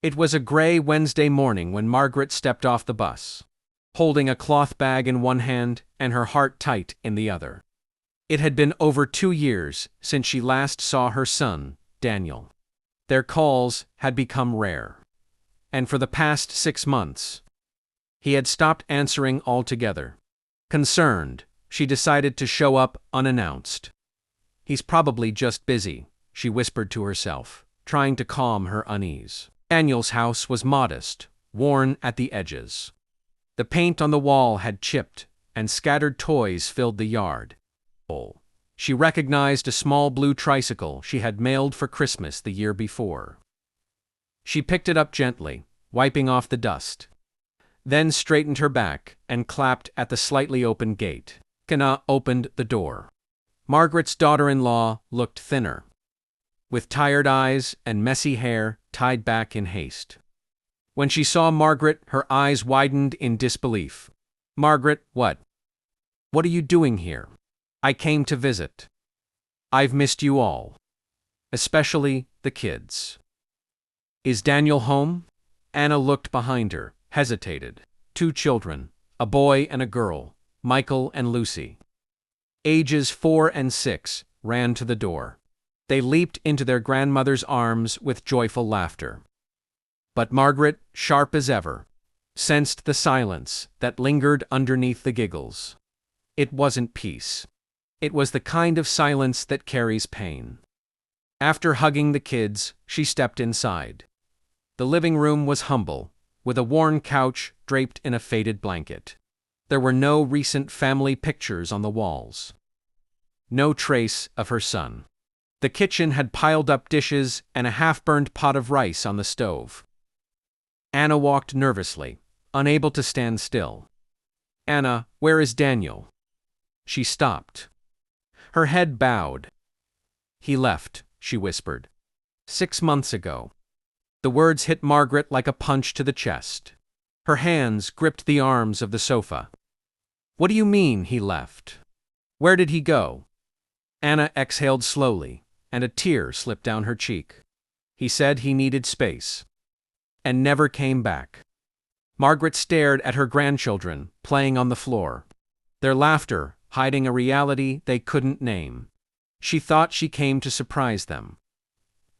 It was a gray Wednesday morning when Margaret stepped off the bus, holding a cloth bag in one hand and her heart tight in the other. It had been over 2 years since she last saw her son, Daniel. Their calls had become rare. And for the past 6 months, he had stopped answering altogether. Concerned, she decided to show up unannounced. "He's probably just busy," she whispered to herself, trying to calm her unease. Daniel's house was modest, worn at the edges. The paint on the wall had chipped, and scattered toys filled the yard. She recognized a small blue tricycle she had mailed for Christmas the year before. She picked it up gently, wiping off the dust, then straightened her back and clapped at the slightly open gate. Anna opened the door. Margaret's daughter-in-law looked thinner, with tired eyes and messy hair tied back in haste. When she saw Margaret, her eyes widened in disbelief. "Margaret, what? What are you doing here?" "I came to visit. I've missed you all. Especially the kids." "Is Daniel home?" Anna looked behind her, hesitated. 2 children, a boy and a girl, Michael and Lucy, ages 4 and 6, ran to the door. They leaped into their grandmother's arms with joyful laughter. But Margaret, sharp as ever, sensed the silence that lingered underneath the giggles. It wasn't peace. It was the kind of silence that carries pain. After hugging the kids, she stepped inside. The living room was humble, with a worn couch draped in a faded blanket. There were no recent family pictures on the walls. No trace of her son. The kitchen had piled up dishes and a half-burned pot of rice on the stove. Anna walked nervously, unable to stand still. "Anna, where is Daniel?" She stopped. Her head bowed. "He left," she whispered. 6 months ago." The words hit Margaret like a punch to the chest. Her hands gripped the arms of the sofa. "What do you mean, he left? Where did he go?" Anna exhaled slowly, and a tear slipped down her cheek. "He said he needed space. And never came back." Margaret stared at her grandchildren, playing on the floor, their laughter hiding a reality they couldn't name. She thought she came to surprise them.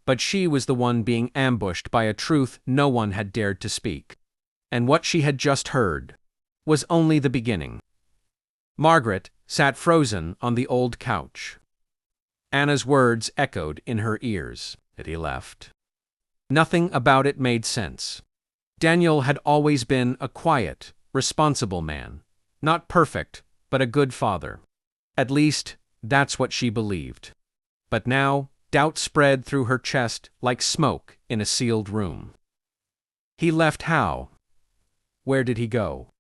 But she was the one being ambushed by a truth no one had dared to speak. And what she had just heard was only the beginning. Margaret sat frozen on the old couch. Anna's words echoed in her ears. "That he left." Nothing about it made sense. Daniel had always been a quiet, responsible man. Not perfect, but a good father. At least, that's what she believed. But now, doubt spread through her chest like smoke in a sealed room. "He left how? Where did he go?"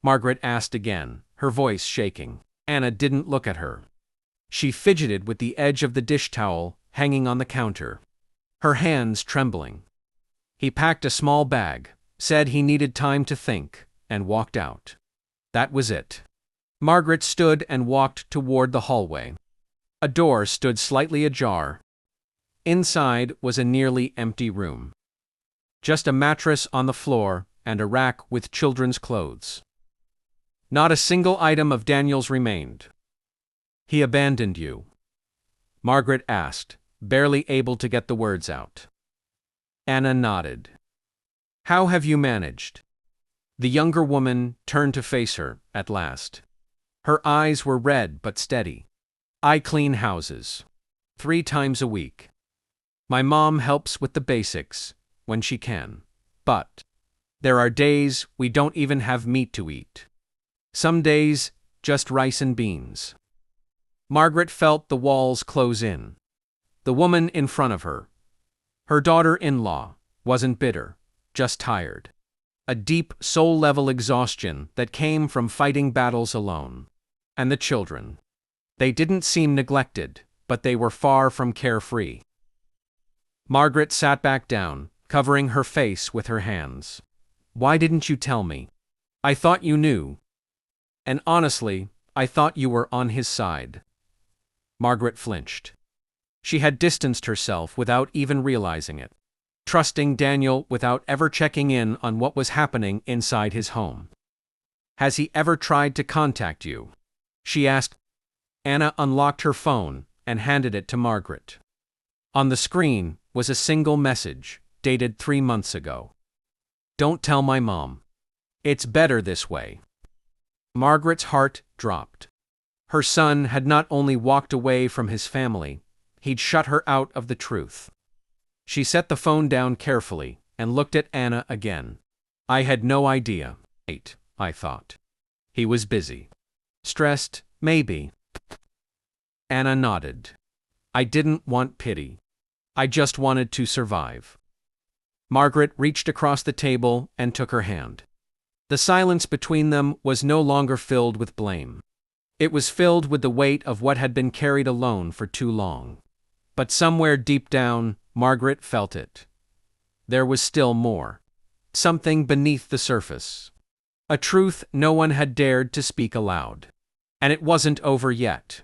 Margaret asked again, her voice shaking. Anna didn't look at her. She fidgeted with the edge of the dish towel hanging on the counter, her hands trembling. "He packed a small bag, said he needed time to think, and walked out. That was it." Margaret stood and walked toward the hallway. A door stood slightly ajar. Inside was a nearly empty room. Just a mattress on the floor and a rack with children's clothes. Not a single item of Daniel's remained. "He abandoned you?" Margaret asked, barely able to get the words out. Anna nodded. "How have you managed?" The younger woman turned to face her, at last. Her eyes were red but steady. "I clean houses 3 times a week. My mom helps with the basics, when she can. But there are days we don't even have meat to eat. Some days, just rice and beans." Margaret felt the walls close in. The woman in front of her, her daughter-in-law, wasn't bitter, just tired. A deep, soul-level exhaustion that came from fighting battles alone. And the children. They didn't seem neglected, but they were far from carefree. Margaret sat back down, covering her face with her hands. "Why didn't you tell me? I thought you knew. And honestly, I thought you were on his side." Margaret flinched. She had distanced herself without even realizing it. trusting Daniel without ever checking in on what was happening inside his home. "Has he ever tried to contact you?" she asked. Anna unlocked her phone and handed it to Margaret. On the screen was a single message, dated 3 months ago. "Don't tell my mom. It's better this way." Margaret's heart dropped. Her son had not only walked away from his family, he'd shut her out of the truth. She set the phone down carefully and looked at Anna again. "I had no idea. I thought. He was busy. Stressed, maybe." Anna nodded. "I didn't want pity. I just wanted to survive." Margaret reached across the table and took her hand. The silence between them was no longer filled with blame. It was filled with the weight of what had been carried alone for too long. But somewhere deep down, Margaret felt it. There was still more. Something beneath the surface. A truth no one had dared to speak aloud. And it wasn't over yet.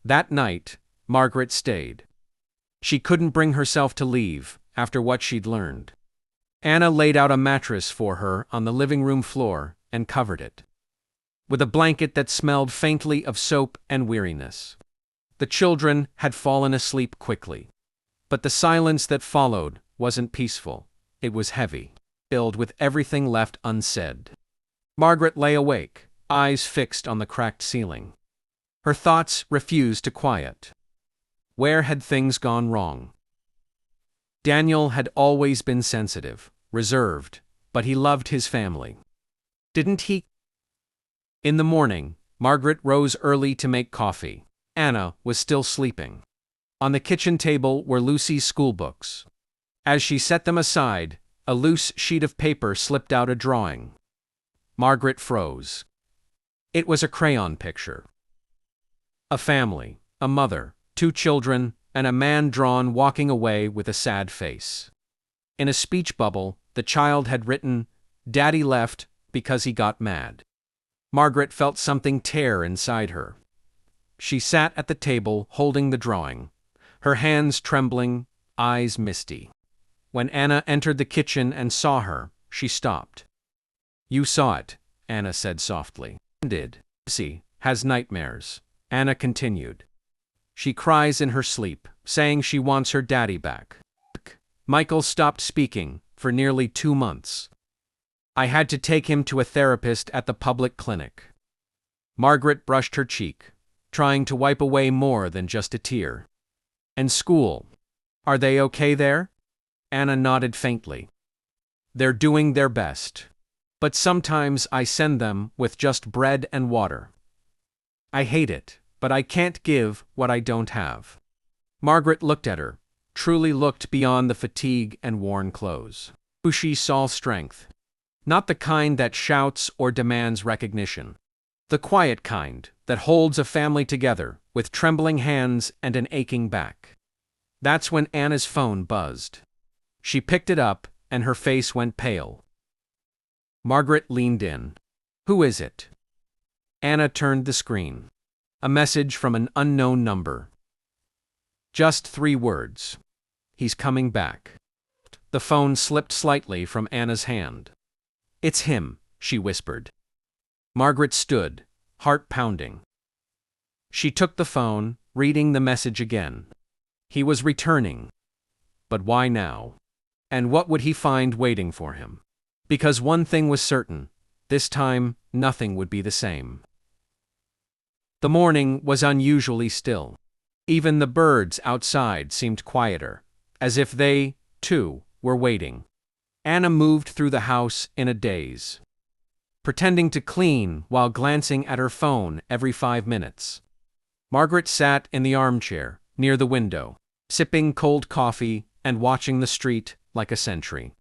That night, Margaret stayed. She couldn't bring herself to leave after what she'd learned. Anna laid out a mattress for her on the living room floor and covered it with a blanket that smelled faintly of soap and weariness. The children had fallen asleep quickly. But the silence that followed wasn't peaceful. It was heavy, filled with everything left unsaid. Margaret lay awake, eyes fixed on the cracked ceiling. Her thoughts refused to quiet. Where had things gone wrong? Daniel had always been sensitive, reserved, but he loved his family. Didn't he? In the morning, Margaret rose early to make coffee. Anna was still sleeping. On the kitchen table were Lucy's schoolbooks. As she set them aside, a loose sheet of paper slipped out a drawing. Margaret froze. It was a crayon picture. A family, a mother, 2 children, and a man drawn walking away with a sad face. In a speech bubble, the child had written, "Daddy left because he got mad." Margaret felt something tear inside her. She sat at the table holding the drawing, her hands trembling, eyes misty. When Anna entered the kitchen and saw her, she stopped. "You saw it," Anna said softly. "Did. Lucy has nightmares," Anna continued. "She cries in her sleep, saying she wants her daddy back. Michael stopped speaking for nearly 2 months. I had to take him to a therapist at the public clinic." Margaret brushed her cheek, trying to wipe away more than just a tear. "And school? Are they okay there?" Anna nodded faintly. "They're doing their best. But sometimes I send them with just bread and water. I hate it, but I can't give what I don't have." Margaret looked at her, truly looked beyond the fatigue and worn clothes. She saw strength. Not the kind that shouts or demands recognition. The quiet kind that holds a family together with trembling hands and an aching back. That's when Anna's phone buzzed. She picked it up, and her face went pale. Margaret leaned in. "Who is it?" Anna turned the screen. A message from an unknown number. Just 3 words. "He's coming back." The phone slipped slightly from Anna's hand. "It's him," she whispered. Margaret stood, heart pounding. She took the phone, reading the message again. He was returning. But why now? And what would he find waiting for him? Because one thing was certain, this time nothing would be the same. The morning was unusually still. Even the birds outside seemed quieter, as if they, too, were waiting. Anna moved through the house in a daze, pretending to clean while glancing at her phone every 5 minutes. Margaret sat in the armchair, near the window, sipping cold coffee and watching the street like a sentry.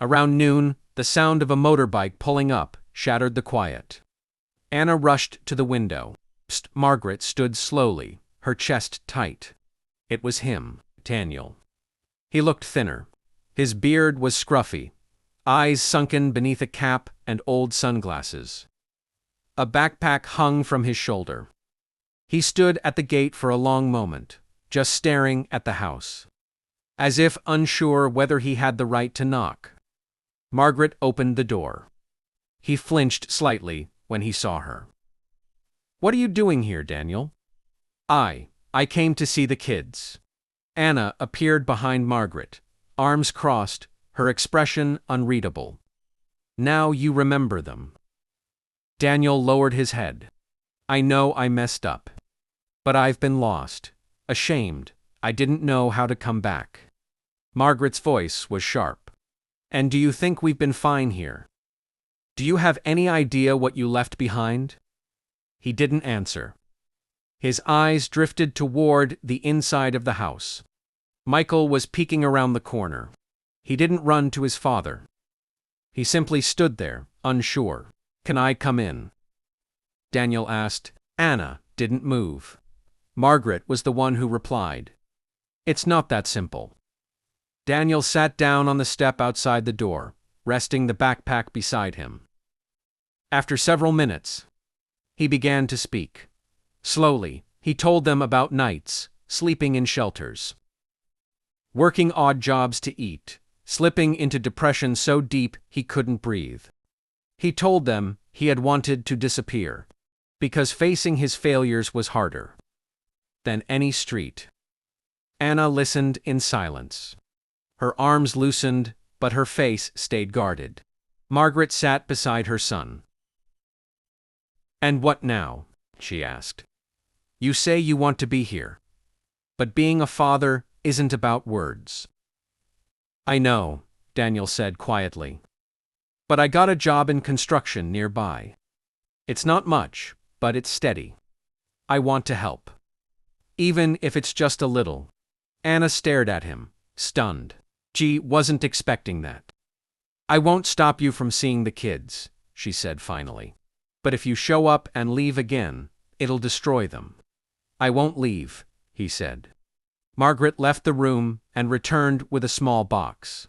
Around noon, the sound of a motorbike pulling up shattered the quiet. Anna rushed to the window. Margaret stood slowly, her chest tight. It was him, Daniel. He looked thinner. His beard was scruffy, eyes sunken beneath a cap and old sunglasses. A backpack hung from his shoulder. He stood at the gate for a long moment, just staring at the house. as if unsure whether he had the right to knock. Margaret opened the door. He flinched slightly when he saw her. "What are you doing here, Daniel?" I came to see the kids." Anna appeared behind Margaret, arms crossed, her expression unreadable. "Now you remember them." Daniel lowered his head. "I know I messed up. But I've been lost, ashamed, I didn't know how to come back." Margaret's voice was sharp. "And do you think we've been fine here? Do you have any idea what you left behind?" He didn't answer. His eyes drifted toward the inside of the house. Michael was peeking around the corner. He didn't run to his father. He simply stood there, unsure. "Can I come in?" Daniel asked. Anna didn't move. Margaret was the one who replied. "It's not that simple." Daniel sat down on the step outside the door, resting the backpack beside him. After several minutes, he began to speak. Slowly, he told them about nights, sleeping in shelters, working odd jobs to eat, slipping into depression so deep he couldn't breathe. He told them he had wanted to disappear, because facing his failures was harder than any street. Anna listened in silence. Her arms loosened, but her face stayed guarded. Margaret sat beside her son. "And what now?" she asked. "You say you want to be here. But being a father isn't about words." "I know," Daniel said quietly. "But I got a job in construction nearby. It's not much, but it's steady. I want to help. Even if it's just a little." Anna stared at him, stunned. She wasn't expecting that. "I won't stop you from seeing the kids," she said finally. "But if you show up and leave again, it'll destroy them." "I won't leave," he said. Margaret left the room and returned with a small box.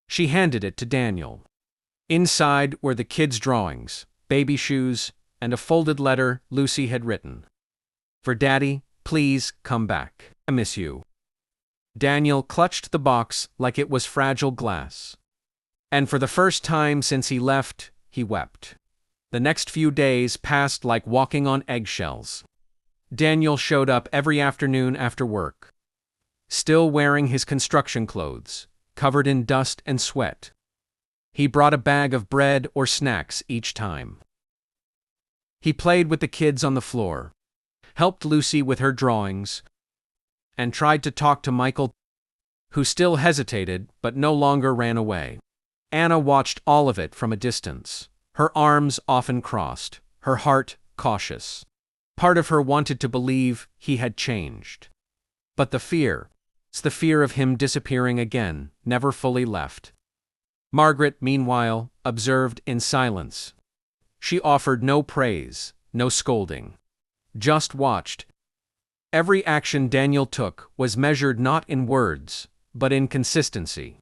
She handed it to Daniel. Inside were the kids' drawings, baby shoes, and a folded letter Lucy had written. "For Daddy, please come back. I miss you." Daniel clutched the box like it was fragile glass. And for the first time since he left, he wept. The next few days passed like walking on eggshells. Daniel showed up every afternoon after work, still wearing his construction clothes, covered in dust and sweat. He brought a bag of bread or snacks each time. He played with the kids on the floor, helped Lucy with her drawings, and tried to talk to Michael, who still hesitated but no longer ran away. Anna watched all of it from a distance, her arms often crossed, her heart cautious. Part of her wanted to believe he had changed. But the fear of him disappearing again, never fully left. Margaret, meanwhile, observed in silence. She offered no praise, no scolding. Just watched. Every action Daniel took was measured not in words, but in consistency.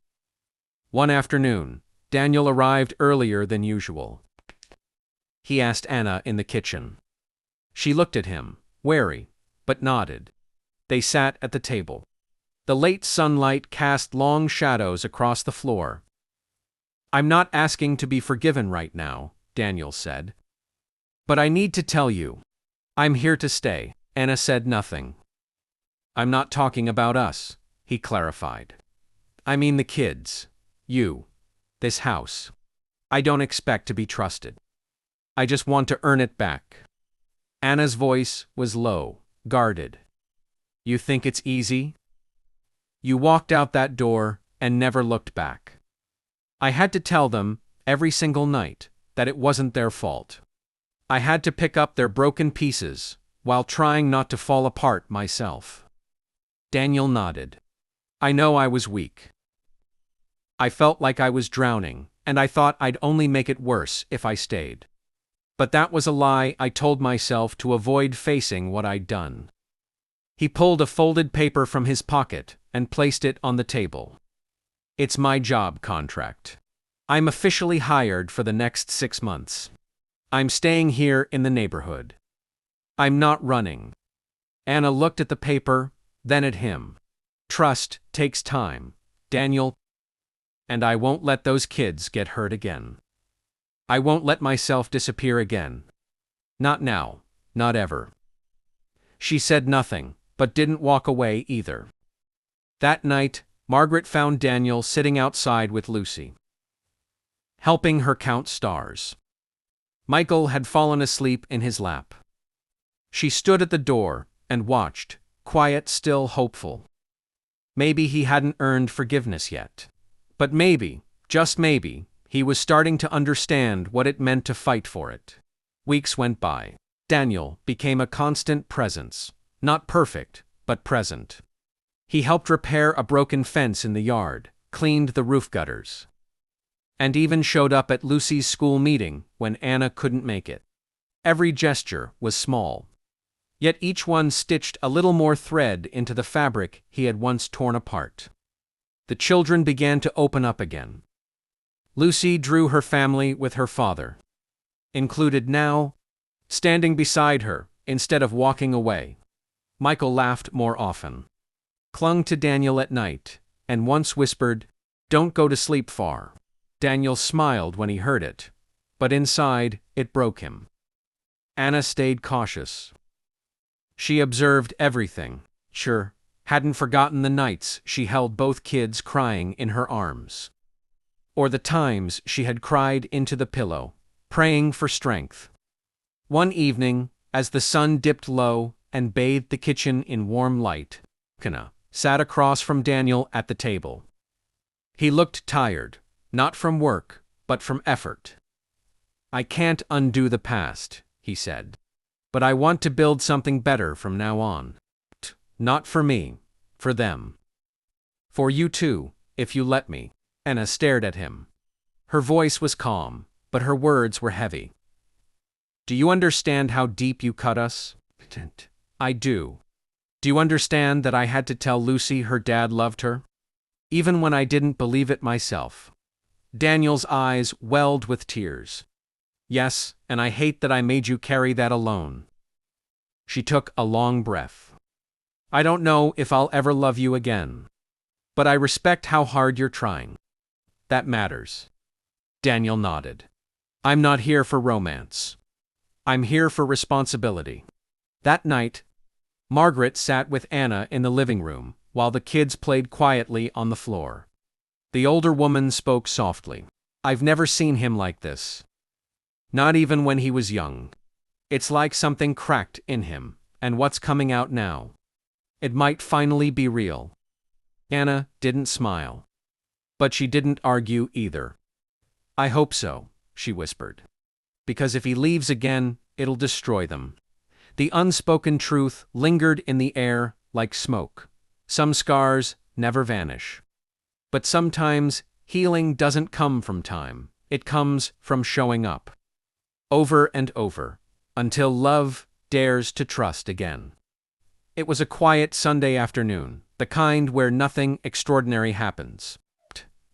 One afternoon, Daniel arrived earlier than usual. He asked Anna in the kitchen. She looked at him, wary, but nodded. They sat at the table. The late sunlight cast long shadows across the floor. "I'm not asking to be forgiven right now," Daniel said. "But I need to tell you. I'm here to stay." Anna said nothing. "I'm not talking about us," he clarified. "I mean the kids. You. This house. I don't expect to be trusted. I just want to earn it back." Anna's voice was low, guarded. "You think it's easy? You walked out that door and never looked back. I had to tell them, every single night, that it wasn't their fault. I had to pick up their broken pieces, while trying not to fall apart myself." Daniel nodded. "I know I was weak. I felt like I was drowning, and I thought I'd only make it worse if I stayed. But that was a lie I told myself to avoid facing what I'd done." He pulled a folded paper from his pocket and placed it on the table. "It's my job contract. I'm officially hired for the next 6 months. I'm staying here in the neighborhood. I'm not running." Anna looked at the paper, then at him. Trust takes time, Daniel, and I won't let those kids get hurt again. I won't let myself disappear again. Not now, not ever. She said nothing, but didn't walk away either. That night, Margaret found Daniel sitting outside with Lucy, helping her count stars. Michael had fallen asleep in his lap. She stood at the door and watched, quiet, still hopeful. Maybe he hadn't earned forgiveness yet. But maybe, just maybe, he was starting to understand what it meant to fight for it. Weeks went by. Daniel became a constant presence, not perfect, but present. He helped repair a broken fence in the yard, cleaned the roof gutters, and even showed up at Lucy's school meeting when Anna couldn't make it. Every gesture was small, yet each one stitched a little more thread into the fabric he had once torn apart. The children began to open up again. Lucy drew her family with her father, included now, standing beside her instead of walking away. Michael laughed more often, clung to Daniel at night, and once whispered, "Don't go to sleep far." Daniel smiled when he heard it, but inside, it broke him. Anna stayed cautious. She observed everything, sure, hadn't forgotten the nights she held both kids crying in her arms, or the times she had cried into the pillow, praying for strength. One evening, as the sun dipped low and bathed the kitchen in warm light, Anna sat across from Daniel at the table. He looked tired, not from work, but from effort. "I can't undo the past," he said, "but I want to build something better from now on. Not for me, for them. For you too, if you let me." Anna stared at him. Her voice was calm, but her words were heavy. "Do you understand how deep you cut us?" "I do. Do you understand that I had to tell Lucy her dad loved her? Even when I didn't believe it myself." Daniel's eyes welled with tears. "Yes, and I hate that I made you carry that alone." She took a long breath. "I don't know if I'll ever love you again. But I respect how hard you're trying. That matters." Daniel nodded. "I'm not here for romance. I'm here for responsibility." That night, Margaret sat with Anna in the living room, while the kids played quietly on the floor. The older woman spoke softly. "I've never seen him like this. Not even when he was young. It's like something cracked in him, and what's coming out now, it might finally be real." Anna didn't smile. But she didn't argue either. "I hope so," she whispered. "Because if he leaves again, it'll destroy them." The unspoken truth lingered in the air like smoke. Some scars never vanish. But sometimes healing doesn't come from time. It comes from showing up. Over and over, until love dares to trust again. It was a quiet Sunday afternoon, the kind where nothing extraordinary happens,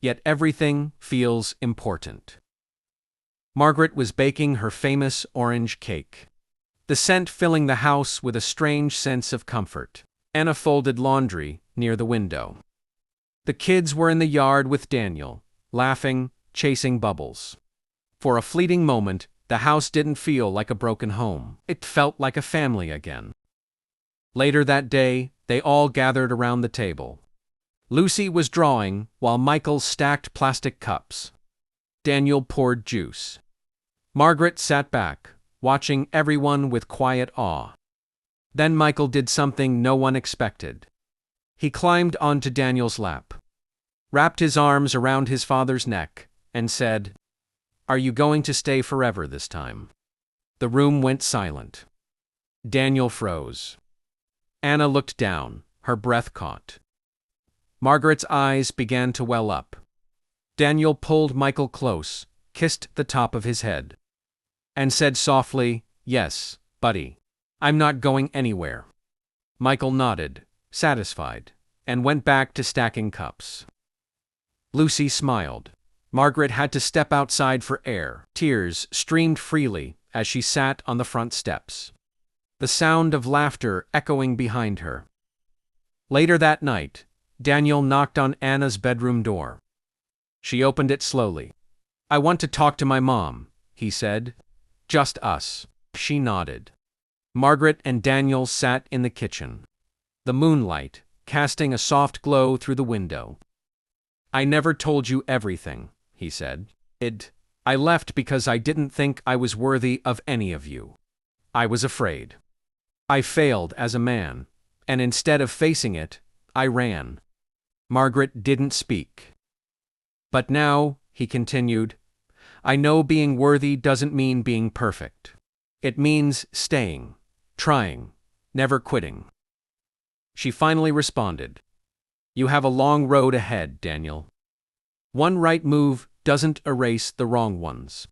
yet everything feels important. Margaret was baking her famous orange cake, the scent filling the house with a strange sense of comfort. Anna folded laundry near the window. The kids were in the yard with Daniel, laughing, chasing bubbles. For a fleeting moment, the house didn't feel like a broken home. It felt like a family again. Later that day, they all gathered around the table. Lucy was drawing while Michael stacked plastic cups. Daniel poured juice. Margaret sat back, watching everyone with quiet awe. Then Michael did something no one expected. He climbed onto Daniel's lap, wrapped his arms around his father's neck, and said, "Are you going to stay forever this time?" The room went silent. Daniel froze. Anna looked down, her breath caught. Margaret's eyes began to well up. Daniel pulled Michael close, kissed the top of his head, and said softly, "Yes, buddy. I'm not going anywhere." Michael nodded, satisfied, and went back to stacking cups. Lucy smiled. Margaret had to step outside for air. Tears streamed freely as she sat on the front steps, the sound of laughter echoing behind her. Later that night, Daniel knocked on Anna's bedroom door. She opened it slowly. "I want to talk to my mom," he said. "Just us." She nodded. Margaret and Daniel sat in the kitchen, the moonlight casting a soft glow through the window. "I never told you everything," he said. I left because I didn't think I was worthy of any of you. I was afraid. I failed as a man, and instead of facing it, I ran." Margaret didn't speak. "But now," he continued, "I know being worthy doesn't mean being perfect. It means staying, trying, never quitting." She finally responded, "You have a long road ahead, Daniel. One right move doesn't erase the wrong ones.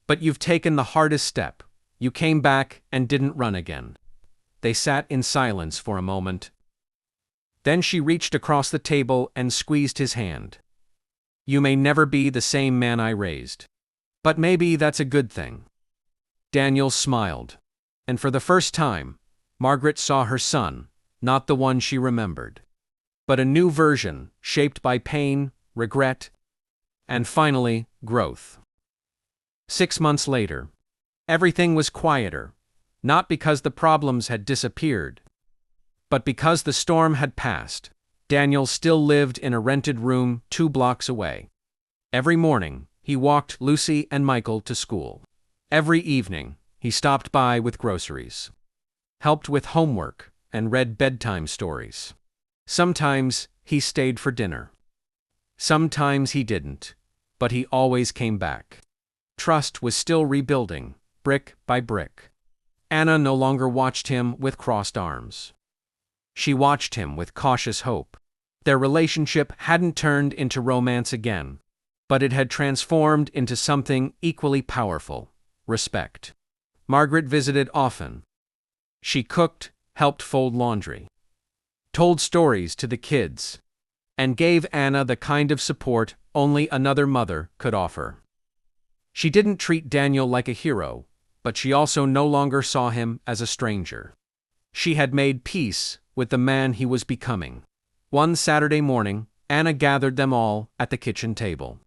But you've taken the hardest step. You came back and didn't run again." They sat in silence for a moment. Then she reached across the table and squeezed his hand. "You may never be the same man I raised. But maybe that's a good thing." Daniel smiled. And for the first time, Margaret saw her son, not the one she remembered, but a new version shaped by pain, regret, and finally, growth. 6 months later, everything was quieter, not because the problems had disappeared, but because the storm had passed. Daniel still lived in a rented room 2 blocks away. Every morning, he walked Lucy and Michael to school. Every evening, he stopped by with groceries, helped with homework, and read bedtime stories. Sometimes he stayed for dinner. Sometimes he didn't, but he always came back. Trust was still rebuilding, brick by brick. Anna no longer watched him with crossed arms. She watched him with cautious hope. Their relationship hadn't turned into romance again, but it had transformed into something equally powerful: respect. Margaret visited often. She cooked, helped fold laundry, told stories to the kids, and gave Anna the kind of support only another mother could offer. She didn't treat Daniel like a hero, but she also no longer saw him as a stranger. She had made peace with the man he was becoming. One Saturday morning, Anna gathered them all at the kitchen table.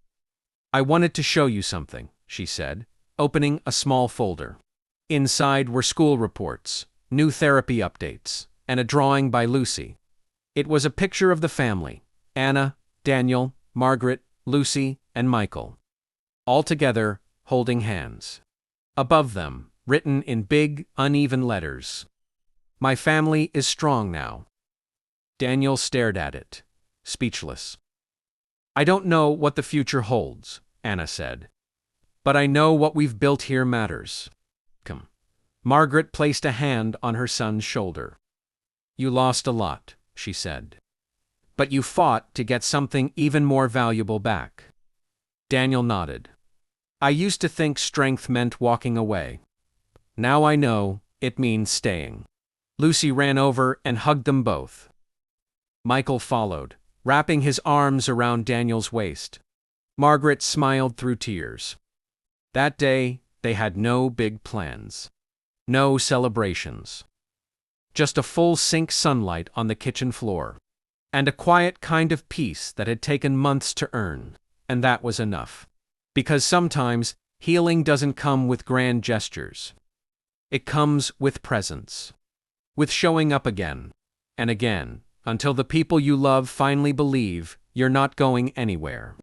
"I wanted to show you something," she said, opening a small folder. Inside were school reports, new therapy updates, and a drawing by Lucy. It was a picture of the family: Anna, Daniel, Margaret, Lucy, and Michael, all together, holding hands. Above them, written in big, uneven letters, "My family is strong now." Daniel stared at it, speechless. "I don't know what the future holds," Anna said, "but I know what we've built here matters." Come. Margaret placed a hand on her son's shoulder. "You lost a lot," she said, "but you fought to get something even more valuable back." Daniel nodded. "I used to think strength meant walking away. Now I know it means staying." Lucy ran over and hugged them both. Michael followed, wrapping his arms around Daniel's waist. Margaret smiled through tears. That day, they had no big plans. No celebrations. Just a full sink sunlight on the kitchen floor. And a quiet kind of peace that had taken months to earn. And that was enough. Because sometimes, healing doesn't come with grand gestures. It comes with presence. With showing up again and again, until the people you love finally believe you're not going anywhere.